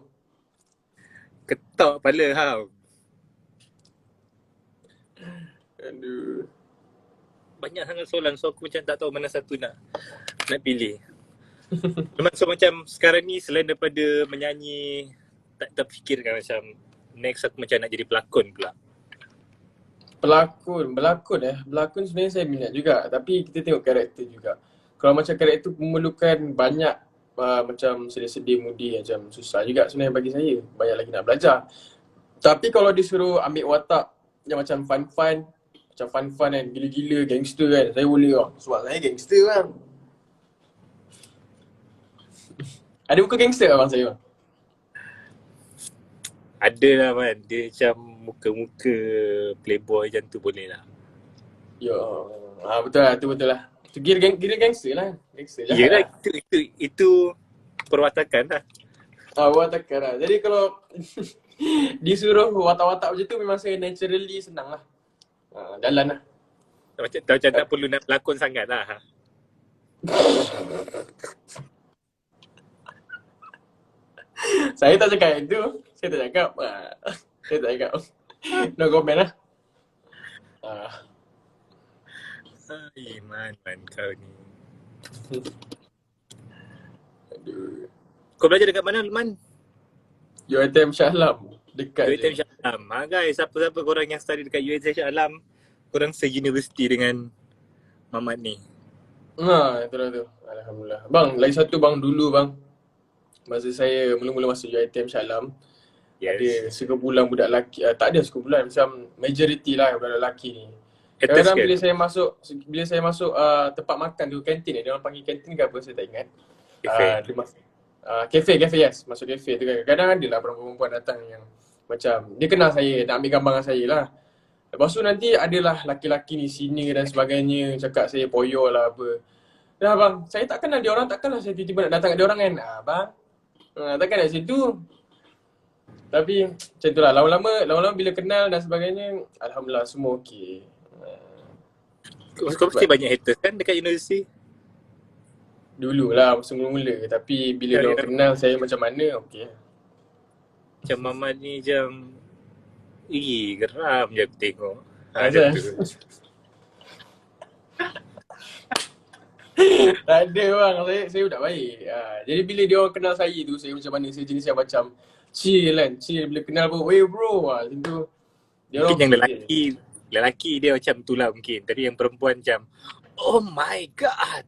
Ketok kepala hau. Aduh. Banyak sangat soalan, so aku macam tak tahu mana satu nak pilih. So macam sekarang ni selain daripada menyanyi, tak terfikirkan macam next aku macam nak jadi pelakon pula. Pelakon sebenarnya saya minat juga, tapi kita tengok karakter juga. Kalau macam karakter memerlukan banyak macam sedih-sedih mudi, macam susah juga sebenarnya bagi saya. Banyak lagi nak belajar. Tapi kalau disuruh ambil watak yang macam fun-fun, macam fun-fun kan, gila-gila, gangster kan. Saya boleh lah. Sebab saya gangster kan. Ada muka gangster abang saya bang? Ada lah man, dia macam muka-muka playboy macam tu boleh lah. Ya, betul lah, tu betul lah. Tu kira gangster lah. Gangster jahat Yelah, lah. itu perwatakan lah. Watakkan lah. Jadi kalau disuruh watak-watak macam tu memang saya naturally senang lah. Jalan lah. Macam tak perlu nak pelakon sangat lah. Saya tak cakap itu. Saya tak cakap. Saya tak cakap. No comment lah. Ay, man kau ni. Aduh. Kau belajar dekat mana, Man? UiTM Shah Alam. Dekat UiTM je. Shah Alam. Guys, siapa-siapa korang yang study dekat UiTM Shah Alam, korang se-university dengan Mamat ni. Itulah tu. Alhamdulillah. Bang, lagi satu bang dulu bang. Masa saya mula-mula masuk UiTM Shah Alam, ada Yes. sekumpulan budak lelaki. Tak ada sekumpulan, macam majority lah budak lelaki ni. Haters Kadang ke? bila saya masuk tempat makan tu, kantin dia orang panggil kantin ke apa saya tak ingat. Cafe. Cafe yes, masuk cafe tu kan. Kadang ada lah perempuan datang yang macam dia kenal saya, nak ambil gambar dengan saya lah. Lepas tu nanti adalah laki-laki ni sini dan sebagainya, cakap saya poyo lah apa. Dah bang, saya tak kenal dia orang, takkanlah saya tiba-tiba nak datang kat dia orang kan. Bang, takkan nak macam tu. Tapi macam tu lah, lama-lama bila kenal dan sebagainya, alhamdulillah semua okey. Kau mesti banyak haters kan dekat universiti? Dulu lah masa mula-mula, tapi bila dia orang kenal saya macam mana, okey. Macam Mamat ni macam geram je aku tengok. Asal? Macam tu. Tak ada bang, saya budak baik. Jadi bila dia orang kenal saya tu, saya macam mana, saya jenis yang macam chill kan. Chill bila kenal pun, "Wey bro," macam tu. Dia Mungkin yang okey. lelaki dia macam tu lah mungkin. Tapi yang perempuan macam, oh my god.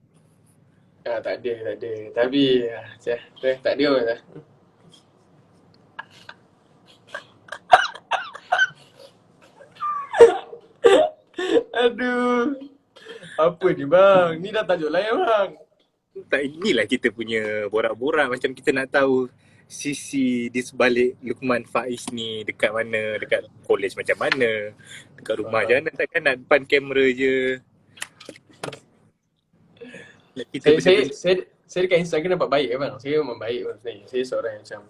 Tak ada. Tapi tak ada pun lah. Aduh. Apa ni bang? Ni dah tajuk lain bang. Tak, inilah kita punya borak-borak. Macam kita nak tahu sisi di sebalik Luqman Faiz ni dekat mana, dekat college macam mana, dekat rumah macam mana. Takkan nak depan kamera je. Saya dekat Instagram nampak baik bang. Saya memang baik bang sebenarnya. Saya seorang yang macam,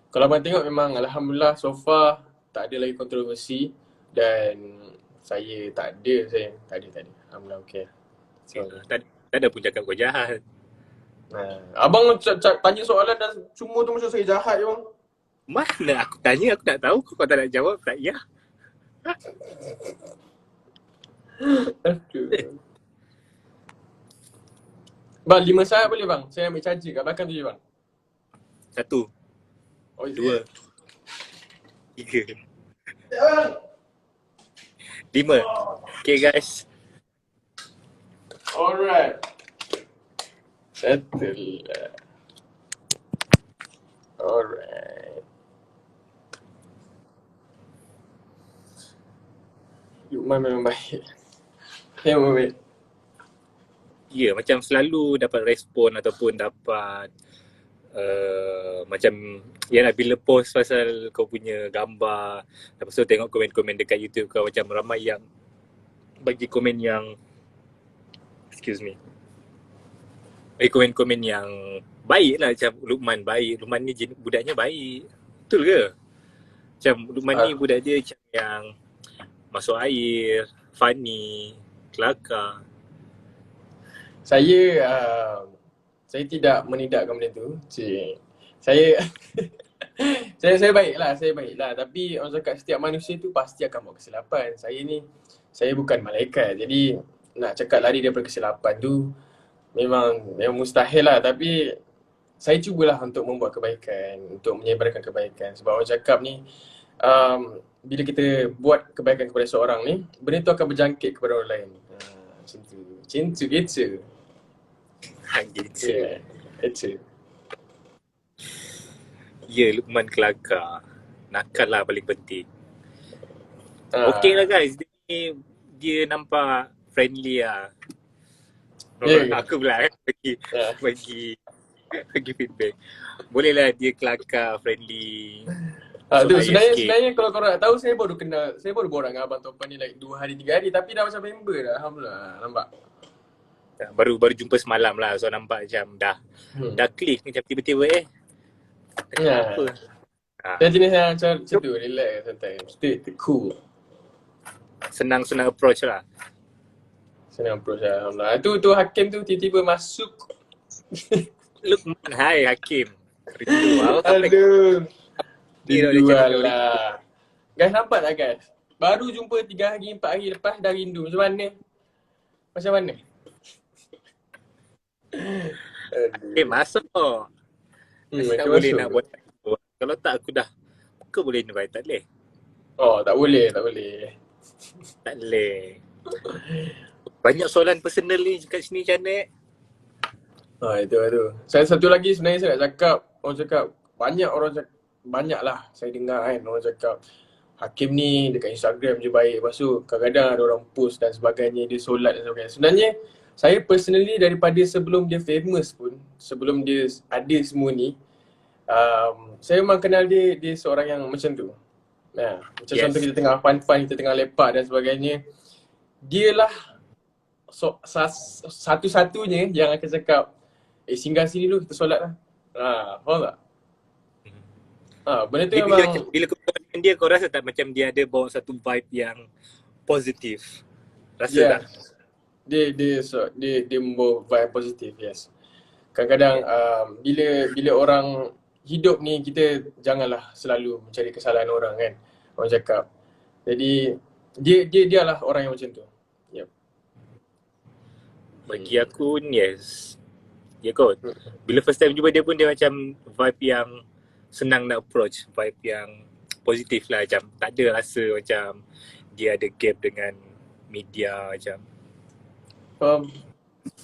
kalau abang tengok memang alhamdulillah so far tak ada lagi kontroversi dan saya tak ada. Alhamdulillah okey. So, Tak ada pun cakap kau jahat. abang tanya soalan dan semua tu macam saya jahat je bang. Mana aku tanya, aku nak tahu. Kau tak nak jawab, tak ya. Aduh. Bang, 5 saat boleh bang? Saya ambil charger kat belakang tu je bang. 1, Oh, 2, 3, bang. 5. Okay guys. Alright. Settle. Alright. Luqman memang baik. Memang baik. Ya, macam selalu dapat respon ataupun dapat macam yalah bila post pasal kau punya gambar, lepas tu tengok komen-komen dekat YouTube kau, macam ramai yang bagi komen yang bagi komen-komen yang baik lah. Macam Luqman baik, Luqman ni budaknya baik. Betul ke? Macam Luqman ni budak dia macam yang masuk air, funny, kelakar. Saya tidak menidakkan benda tu. Saya saya baiklah. Tapi orang cakap setiap manusia tu pasti akan buat kesilapan. Saya bukan malaikat. Jadi nak cakap lari daripada kesilapan tu memang mustahil lah. Tapi saya cubalah untuk membuat kebaikan, untuk menyebarkan kebaikan. Sebab orang cakap ni bila kita buat kebaikan kepada seorang ni, benda tu akan berjangkit kepada orang lain. Macam tu gitu. Gitu. Itu. Ya, Luqman kelakar. Nakal lah paling penting. Okey lah guys. dia nampak friendly lah. Ya ke? Aku pula bagi Ya. bagi bagi feedback. Bolehlah dia kelakar, friendly. Tu Masuk air sikit. sebenarnya kalau korang nak tahu, saya baru borak dengan Abang Topan ni like 2 hari 3 hari, tapi dah macam member dah. Alhamdulillah, nampak. Baru jumpa semalam lah. So nampak macam dah klik macam tiba-tiba Ya. apa. Saya jenis yang macam tu, relax santai. Stay cool. Senang-senang approach lah. Senang approach lah. Alhamdulillah. Tu Hakim tu tiba-tiba masuk. Lukman, hai Hakim. Rindu. Aduh. Dia Rindu dah macam lah. Guys, nampak tak guys? Baru jumpa 3 hari, 4 hari lepas dah rindu. Macam mana? Macam mana? Masuk. Tak macam boleh masuk nak ke? buat. Kalau tak aku dah. Bukan boleh invite, tak boleh. Oh, tak boleh, tak boleh. Tak boleh. Banyak soalan personal ni kat sini Janet. Itu. Saya satu lagi sebenarnya saya nak cakap, orang cakap banyak lah saya dengar kan orang cakap Hakim ni dekat Instagram je baik. Lepas tu kadang-kadang ada orang post dan sebagainya, dia solat dan sebagainya. Sebenarnya saya personally daripada sebelum dia famous pun, sebelum dia ada semua ni, saya memang kenal dia seorang yang macam tu. Macam contoh kita tengah fun-fun, kita tengah lepak dan sebagainya. Dialah satu-satunya yang akan cakap, singgah sini dulu, kita solat lah. Faham tak? Benda tu memang Bila kau berbual dengan dia, kau rasa tak macam dia ada bawa satu vibe yang positif? Rasa tak? Dia membawa vibe positif, yes. Kadang-kadang bila orang hidup ni, kita janganlah selalu mencari kesalahan orang kan. Orang cakap. Jadi dialah orang yang macam tu. Yep. Bagi aku, yes. Ya kot. Bila first time jumpa dia pun dia macam vibe yang senang nak approach. Vibe yang positif lah. Macam tak ada rasa macam dia ada gap dengan media macam.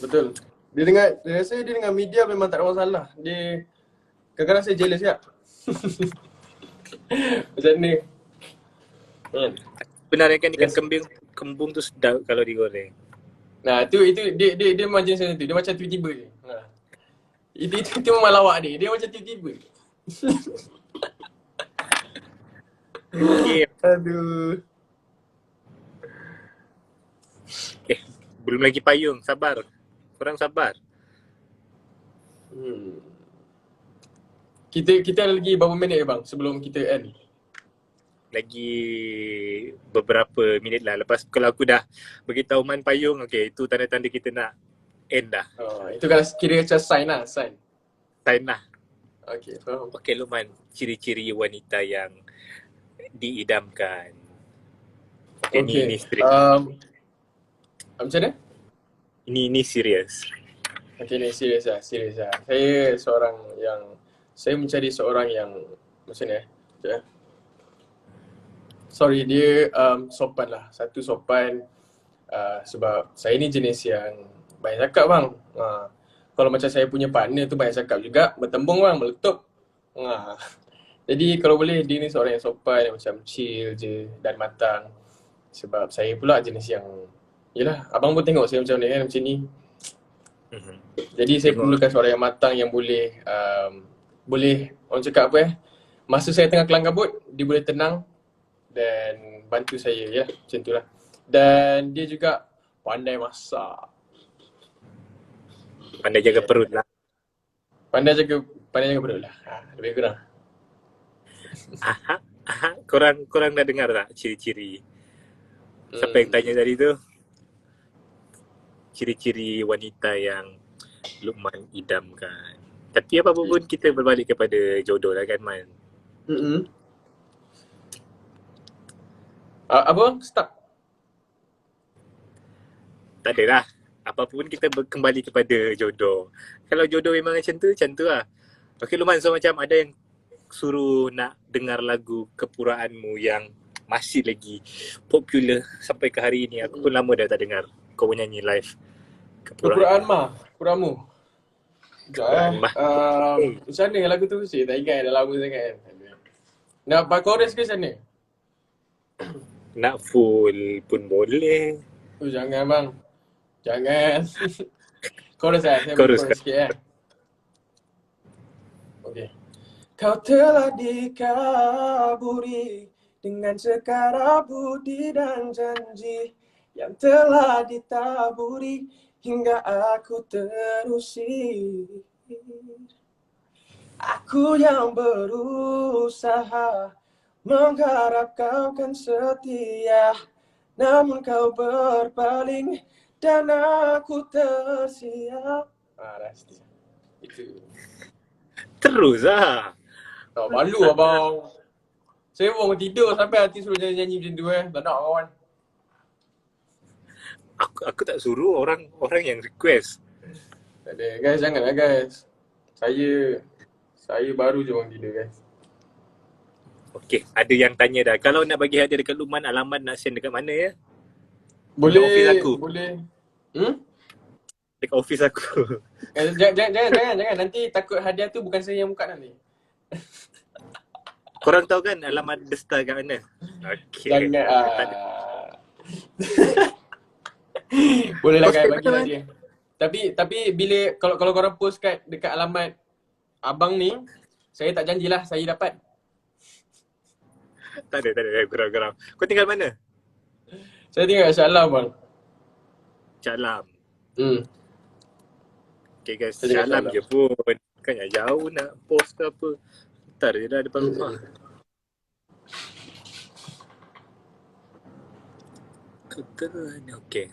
Betul. Dia rasa dia dengan media memang tak ada masalah. Dia kadang-kadang saya jealous tak? Macam ni. Benarnya kan ikan kembung tu sedap kalau digoreng. Nah, tu dia macam macam tu. Dia macam tiba-tiba je. Itu memang lawak dia. Dia macam tiba-tiba. Okay. Aduh. Belum lagi payung. Sabar. Korang sabar. Kita ada lagi berapa minit bang sebelum kita end? Lagi beberapa minit lah. Lepas kalau aku dah beritahu Man payung, okay, itu tanda-tanda kita nak end dah. Itu kan kira macam sign lah, sign. Sign lah. Okay, faham. Okay Luqman, ciri-ciri wanita yang diidamkan. Okay, ni serius. Macam mana? Ini serius. Okay, ni serius lah. Saya mencari seorang yang macam ni Sorry, dia sopan lah. Satu sopan, sebab saya ni jenis yang banyak cakap bang. Kalau macam saya punya partner tu banyak cakap juga, bertembung bang, meletup. Jadi kalau boleh dia ni seorang yang sopan, yang macam chill je dan matang. Sebab saya pula jenis yang, yelah, abang pun tengok saya macam ni kan, macam ni. Jadi saya perlukan seorang yang matang, yang boleh orang cakap apa masa saya tengah kelang kabut, dia boleh tenang dan bantu saya, ya, macam tu lah. Dan dia juga pandai masak. Pandai jaga perut lah. Pandai jaga perut lah. Lebih kurang. Korang dah dengar tak ciri-ciri? Siapa yang tanya tadi tu? Ciri-ciri wanita yang Luqman idamkan. Tapi apa-apa pun kita berbalik kepada jodoh lah kan Man? Apa? Start. Tak adalah. Apa pun kita kembali kepada jodoh. Kalau jodoh memang macam tu lah. Okay Luqman, so macam ada yang suruh nak dengar lagu Kepuraanmu yang masih lagi popular sampai ke hari ini. Aku pun lama dah tak dengar kau nyanyi live. Kepuraanmu. Kepuraan Mah. Macam mana lagu tu? Saya tak ingat, dah lama sangat. Nak chorus ke macam mana? Nak full pun boleh. Oh, jangan bang. Jangan. Chorus saya bagi Chorus kan. chorus sikit Okay. Kau telah dikaburi dengan segala budi dan janji yang telah ditaburi hingga aku terusir. Aku yang berusaha mengharap kau kan setia, namun kau berpaling dan aku tersiap. Dah setia. Itu. Terus lah. Tak malu abang. Saya orang tidur sampai hati suruh nyanyi macam tu Tak nak kawan. Aku tak suruh, orang yang request. Tak ada. Guys, janganlah guys. Saya baru je orang tidur guys. Okey, ada yang tanya dah. Kalau nak bagi hadiah dekat Luqman, alamat nak send dekat mana ya? Boleh. Dekat office aku. Boleh. Dekat office aku. Jangan. Nanti takut hadiah tu bukan saya yang buka nanti. Korang tahu kan alamat The Star kat mana? Okey. Jangan. Boleh lah guys bagi Betul. hadiah. Tapi bila kalau korang post dekat alamat abang ni, saya tak janjilah saya dapat. Tak ada. Geram. Kau tinggal mana? Saya tinggal kat Shah Alam bang. Shah Alam. Hmm. Okay guys, Saya Shah tinggal Alam Shah je pun. Kan jauh nak post ke apa. Ntar je dah depan rumah. Keteran. Okay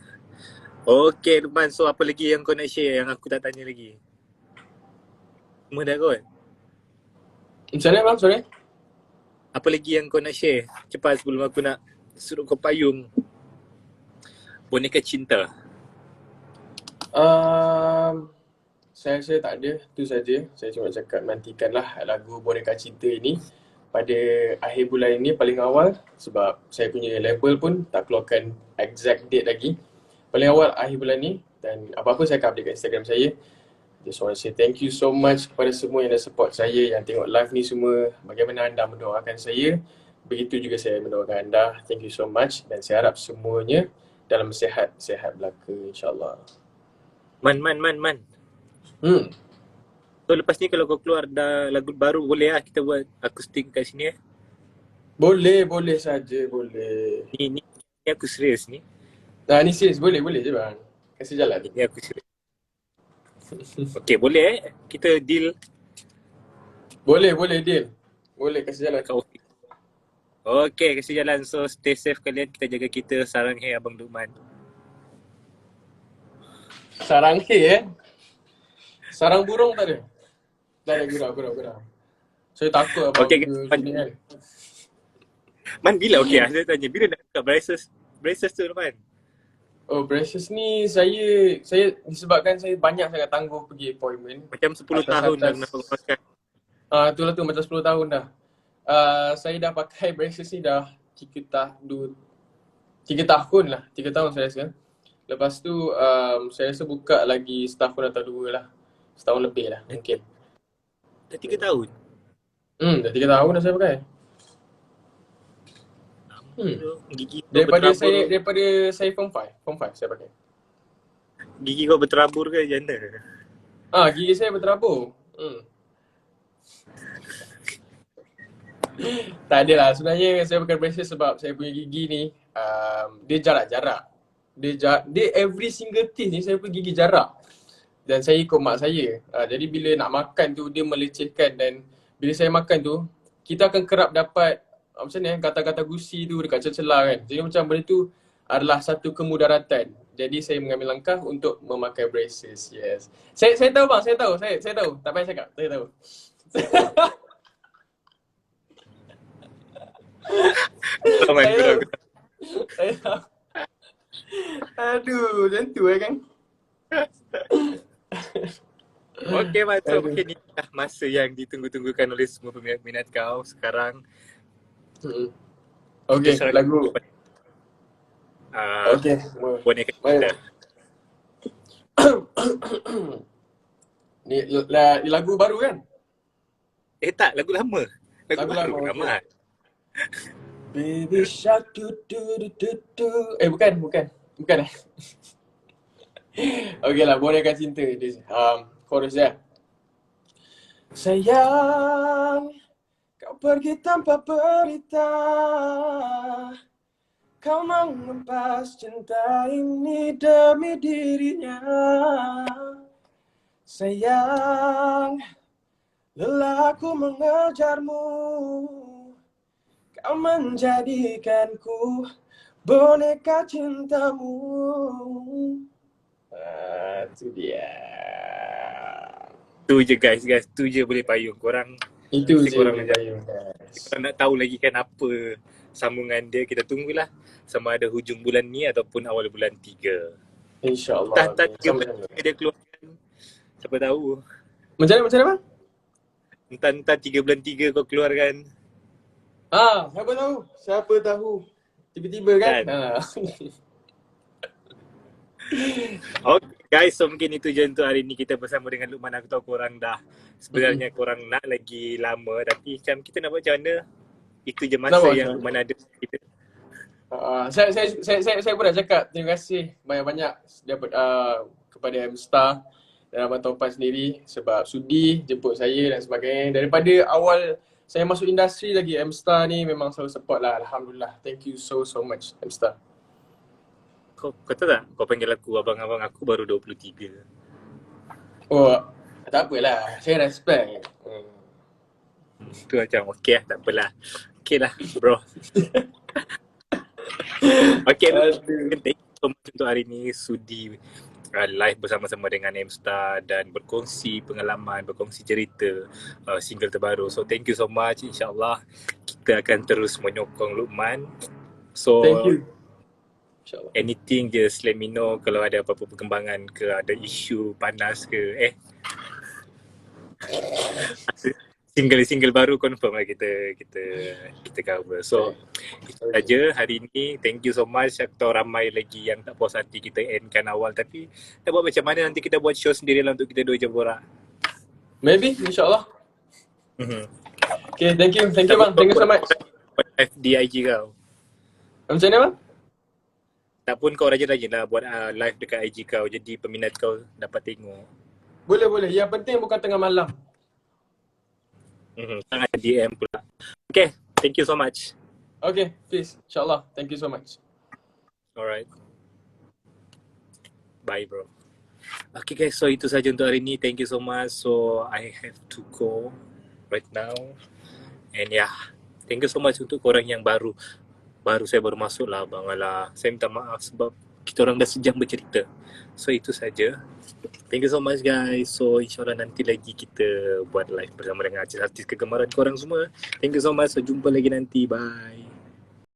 Luqman, so apa lagi yang kau nak share yang aku tak tanya lagi? Semua dah kot? Macam mana bang? Sorry? Apa lagi yang kau nak share? Cepat sebelum aku nak suruh kau payung. Boneka cinta. Saya tak ada, tu saja. Saya cuma cakap nantikanlah lagu Boneka Cinta ini pada akhir bulan ini paling awal sebab saya punya label pun tak keluarkan exact date lagi. Paling awal akhir bulan ni dan apa-apa saya akan update kat Instagram saya. Just want to say thank you so much kepada semua yang dah support saya, yang tengok live ni semua. Bagaimana anda mendoakan saya, begitu juga saya mendoakan anda. Thank you so much dan saya harap semuanya dalam sihat belaka insyaAllah. Man. Hmm. So lepas ni kalau kau keluar dah lagu baru, boleh lah kita buat akustik kat sini Boleh saja, boleh. Ni aku serius ni. Nah, ni serius, boleh je bang. Kasih jalan. Ni aku serius. Okay, boleh kita deal Boleh deal. Boleh kasih jalan. kat office. Okay, kasih jalan. So stay safe kalian, kita jaga kita. Sarang Abang Luqman. Sarang Sarang burung tak ada? Tak ada gurau. Saya takut abang Okay, sini kan. Man, bila saya tanya, bila nak buka braces tu Man? Oh, braces ni saya disebabkan saya banyak sangat tangguh pergi appointment. Macam 10 tahun dah nak pakai. Itulah tu macam 10 tahun dah. Saya dah pakai braces ni dah 3 tahun lah. 3 tahun saya rasa. Lepas tu saya rasa buka lagi setahun atau 2 lah. Setahun lebih lah mungkin. Dah 3 tahun? Dah 3 tahun dah saya pakai. Gigi kau Daripada berterabur. saya form 5 saya pakai. Gigi kau berterabur ke macam mana? Gigi saya berterabur. Tak adalah, sebenarnya saya pakai braces sebab saya punya gigi ni dia jarak-jarak. Dia every single teeth ni saya punya gigi jarak. Dan saya ikut mak saya. Jadi bila nak makan tu dia melecehkan dan bila saya makan tu kita akan kerap dapat macam ni kata-kata gusi tu dekat celah-celah kan. Jadi macam benda tu adalah satu kemudaratan. Jadi saya mengambil langkah untuk memakai braces. Yes. Saya tahu bang, saya tahu. Tak payah cakap, saya tahu. Saya tahu. Aduh, macam tu kan. Okay Man, so mungkin ni dah masa yang ditunggu-tunggukan oleh semua peminat kau sekarang. Okay, lagu. Okay. Boneka cinta. Ni lagu baru kan? Tak, lagu lama. Lagu baru lama. lama. Baby shark do do do do do. Bukan. Bukan eh? Okey lah, boneka cinta dia. Chorus dia. Sayang, kau pergi tanpa berita. Kau mengempas cinta ini demi dirinya. Sayang, lelah aku mengejarmu. Kau menjadikanku boneka cintamu. Itu dia. Tu je guys, tu je boleh payung. Korang Itu mesti je korang boleh nak payung, guys. Kita nak tahu lagi kan apa sambungan dia. Kita tunggulah sama ada hujung bulan ni ataupun awal bulan 3. InsyaAllah. Entah 3 bulan Sama-sama. dia keluarkan. Siapa tahu. Macam mana bang? Entah 3 bulan 3 kau keluarkan. Siapa tahu. Tiba-tiba kan? Okay guys, so mungkin itu je untuk hari ni kita bersama dengan Luqman. Aku tahu korang dah sebenarnya korang nak lagi lama, tapi macam kita nak buat macam mana. Itu je masa yang Luqman ada kita. Saya pun dah cakap terima kasih banyak-banyak kepada M-Star dan Abang Topan sendiri sebab sudi jemput saya dan sebagainya. Daripada awal saya masuk industri lagi, M-Star ni memang selalu support lah. Alhamdulillah. Thank you so much M-Star. Kau tahu tak? Kau panggil aku abang-abang, aku baru 23. Oh, tak apalah. Saya respect. Tu macam okey lah, tak apalah. Okey lah bro. Okay, thank you so much untuk hari ni sudi live bersama-sama dengan M-Star dan berkongsi pengalaman, berkongsi cerita single terbaru. So thank you so much. InsyaAllah kita akan terus menyokong Luqman. So Thank you. InsyaAllah. Anything just let me know kalau ada apa-apa perkembangan ke, ada isu panas ke, single baru confirm lah kita cover. So itu saja hari ni. Thank you so much. Aku tahu ramai lagi yang tak puas hati kita endkan awal, tapi kita buat macam mana, nanti kita buat show sendiri lah untuk kita dua je borak. Maybe, insyaAllah. Okay, thank you bang. Thank you so much. Live di IG kau. Macam mana bang? Tak pun kau rajin-rajin lah buat live dekat IG kau, jadi peminat kau dapat tengok. Boleh. Yang penting bukan tengah malam. Sangat DM pula. Okay, thank you so much. Okay, please. InsyaAllah. Thank you so much. Alright. Bye bro. Okay guys, so itu saja untuk hari ni. Thank you so much. So I have to go right now. And yeah, thank you so much untuk korang yang baru saya baru masuk lah bang. Alah, saya minta maaf sebab kita orang dah sejam bercerita. So itu saja. Thank you so much guys. So insyaAllah nanti lagi kita buat live bersama dengan artis-artis kegemaran korang semua. Thank you so much. So jumpa lagi nanti. Bye.